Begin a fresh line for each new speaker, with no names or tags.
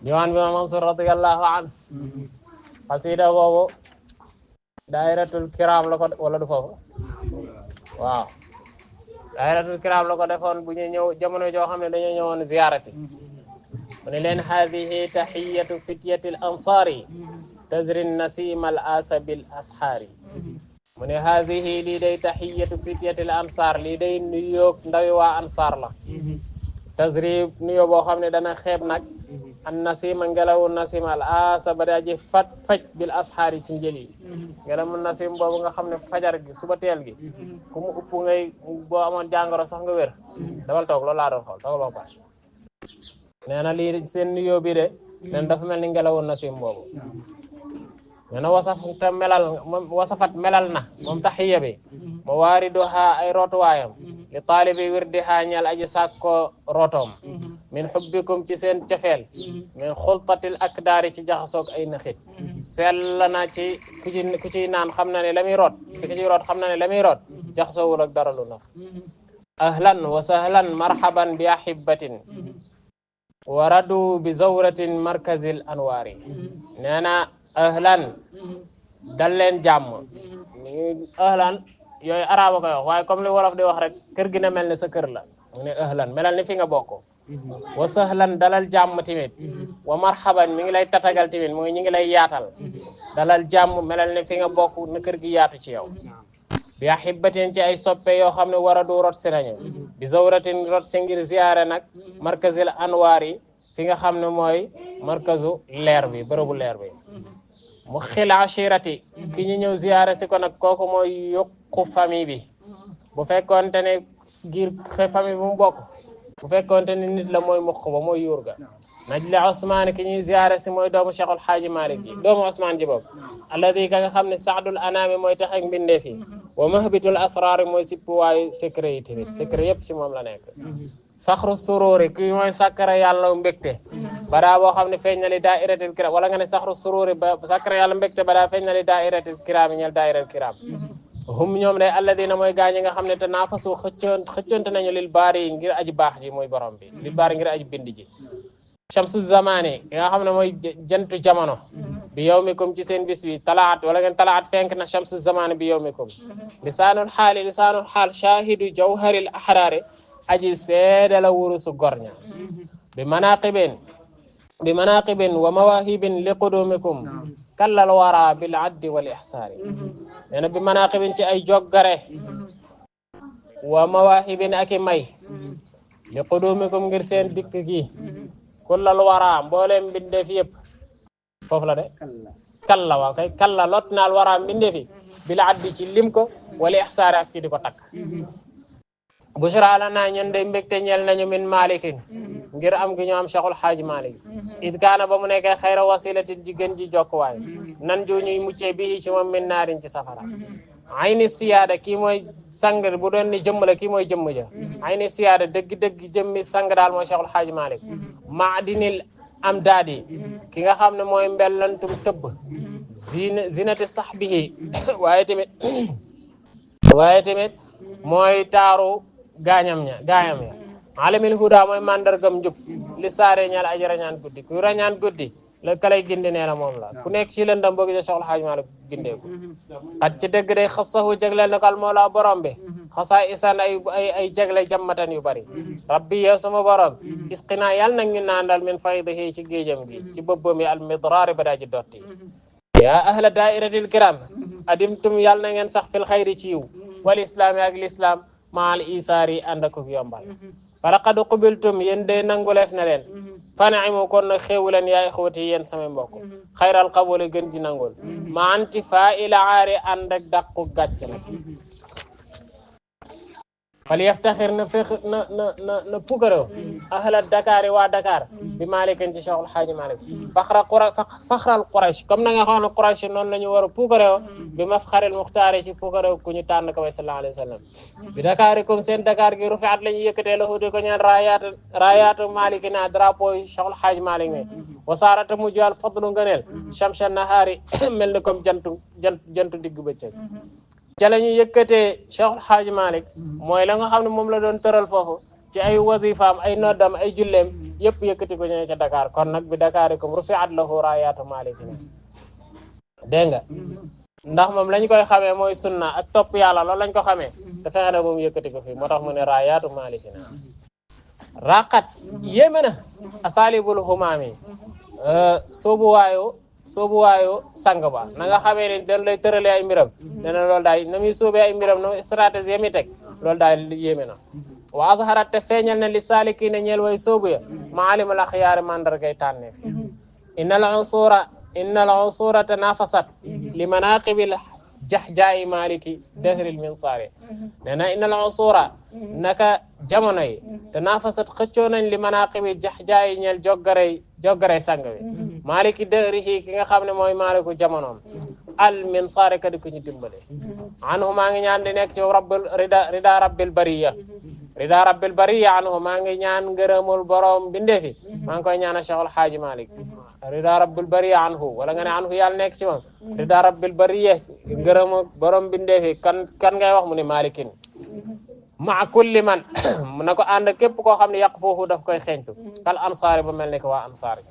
diwaan bi ma Mansour radiyallahu anhu xasida boobu daayiratul kiram la ko wala du foofu waaw daayiratul kiram la ko defoon bu ñu ñëw jamono joo xam ne dañoo ñëwoon ziyaara si mu ne leen hadihi tahiyatu fityatil ansari tazri nasima al asa bil ashaari mu ne hadihi lii day tahiyatu fityatil ansar lii day nuyoog ndawi waa ansar la tazri nuyoo boo xam ne dana xeeb nag an nasima ngelawu nasim al asa ba daa ji faj bil ashaari ci njël yi ngelawu nasim boobu nga xam ne fajar gi suba teel gi ku mu upp ngay boo amoon jàngoro sax nga wér damal toog loolu laa doon xool toogal ba pare nee na lii seen nuyoo bi de nen dafa mel ni ngelawu nasim boobu nee na wasafat melal na moom taxiya bi ma waariduha ay rootuwaayam li taalibi wirdiha ñal aji sàkko rootoom min xubbikum ci seen cofeel min xultatil akdaari ci jaxasoog ay naxit sell na ci ku ciy naan xam na ne la muy root ku ciy root xam na ne la muy root jaxasoowul ak dara lu nax ahlan wa sahlan marhaban bi ahibatin wa radu bi zawratin markazil anwaari nee na ahlan dal leen jàmm ahlan yooyu araba koy wax waaye comme li wolof di wax rek kër gi na mel ne sa kër la mu ne ahlan melal ni fi nga bokk wa sahlan dalal jàmm tamit wa marhaban mi ngi lay tatagal tamit mooy ñi ngi lay yaatal dalal jàmm melal ne fi nga bokk na kër gi yaatu ci yow bi ahibatin ci ay soppe yoo xam ne war a du rot si nañu bi zawratin rot si ngir ziyaare nag markazil anwaar yi fi nga xam ne mooy markazu leer bi bërëbu leer bi mu xil ashirati ki ñu ñëw ziyaare si ko nag kooku mooy yokku famille bi bu fekkoonte ne ngir famille bu mu bokk bu fekkoonte ne nit la mooy mukk ba mooy yuur ga najli Ousmane ki ñuy ziyaare si mooy doomu Cheikhul Xaaji Malik gi doomu Ousmane ji boobu alladi ka nga xam ne saadul anaami mooy tax ak mbindeef yi wa mahbitul asraar mooy sippuwaayu secret yi tamit secret yëpp ci moom la nekk faxru sururi kii mooy sàkkara yàlla mbégte badaa boo xam ne feeñ na li daa'iratil kiram wala nga ne saxru sururi ba sàkkara yàlla mbégte badaa feeñ na li daa'iratil kiram yi ñel daa'iratil kiram hum ñoom day alladina mooy gaañi nga xam ne te naafasu xëccoonte nañu lil baari yi ngir aji baax ji mooy borom bi lil baari ngir aji bind ji shamsu zamani ki nga xam ne mooy jantu jamono bi yawmikum ci seen bis bi talaat wala ngeen talaat fenk na shamsu zamani bi yawmikum lisaanul xaal shahidu jawharil ahraari aji seede la wurusu gorña bi manaqibin wa mawahibin li qudumikum kallal wara bil addi wal ihsaari nee na bi manaqibin ci ay joggare wa mawahibin ak i may li qudumikum ngir seen dikk gi kullal wara mbooleem mbindeef yëpp foofu la de kalla waaw kay kalla lot naal wara mbindeef yi bil addi ci lim ko wal ihsaari ak ci di ko takk bushra lana ñun de mbégte ñeel nañu min malikin ngir am gi ñu am Cheikhul Xaaji Malik it kaana ba mu nekkee xayra wasilatin ji gën ji jokkuwaay nan ju ñuy muccee bi ci moom min naarin ci safara ayni siyaada kii mooy sang bu doon ni jëmm la kii mooy jëmm ja ayni siyaada dëgg-dëgg jëmmi sang daal mooy Cheikhul Xaaji Malik maadinil am daadi ki nga xam ne mooy mbellantum tëbb zinati sahbihi waaye tamit mooy taaru gaañam ya alamil huda mooy mandargam njub li saare ñal aji rañaan guddi ku rañaan guddi la kalay gindi nee na moom la ku nekk ci lëndam boo gisee Cheikhul Xaaji Maalik gindeeku xat ci dëgg day xasahu jagleel na ko al mawla borom bi xasaa isan ay jagle jammatan yu bari rabbi yow sama borom isqina yàlla nag ñu naandal min faydihi ci géejam gi ci bëbbam yi al midraari ba daa ji dotti yaa ahla daa'iratil kiram adimtum yàlla na ngeen sax fil xayri ci yiw wal islaami ak l'islam maal isaari ànd ak yombal falaqad qubiltum yéen de nanguleef na leen fanaimu kon na xéewu leen yaa ixwati yéen samay mbokk xayral qabuli gën ji nangul ma anti faa ila aari ànd ak dàqu gàcc nag fal yaftaxir na pukarew ahla Dakar waa Dakar bi Malikin ci Cheikhul Xaaji Malik faxral Quraysh comme na nga xam ne Quraysh noonu la ñu war a pukarew bi mafxaril muxtaari ci pukarew ku ñu tànn ko way sallallahu alayhi wa sallam bi Dakar comme seen Dakar gi rufiat la ñu yëkkatee la hudi ko ñaan raayaatu Malikina drapeau yi Cheikhul Xaaji Malik ne wasaarata mujj al fadlu ngëneel shamsa nahaari mel ni comme jantu diggu bëccëg ca la ñu yëkkatee Cheikhul Xaaji Malik mooy la nga xam ne moom la doon tëral foofu ci ay wasifaam ay noddam ay julleem yëpp yëkkati ko ñëw ca Dakar kon nag bi Dakarikum rufi'at lahu rayatu malikin dégg nga ndax moom lañ koy xamee mooy sunna ak topp yàlla loolu lañ ko xamee te fexe na ba mu yëkkati ko fii moo tax mu ne rayatu malikin raqat yéeme na asalibul humaami soobuwaayu sang ba na nga xamee ne dañ lay tëralee ay mbiram nee na loolu daal na muy soobee ay mbiram no stratégie mi teg loolu daal yéeme na wa azharat te feeñal na li saalikiina ñeel way soobu ya maalimul axyaari mandargay tànneef innal usura tanafasat li manaqibil jahjaayi maliki dahril minsaari nee na innal usura naka jamono yi tanafasat xëccoo nañ li manaqibi jahjaayi ñeel joggarey sang bi maliki dahrihi ki nga xam ne mooy maliku jamonoom al minsaari kadi ko ñu dimbale anhu maa ngi ñaan di nekk ci rabbul rida rabbil bariya anhu maa ngi ñaan ngërëmul borom bindeefi maa ngi koy ñaanal Cheikhul Haaji Malik rida rabbil bariya anhu wala nga ne anhu yàlla nekk ci moom rida rabbil bariya ngërëmu borom bindeefi kan ngay wax mu ne malikin ma kulli man na ko ànd képp koo xam ne yàq foofu daf koy xeeñtu kal ansaari ba mel ni ko waa ansaari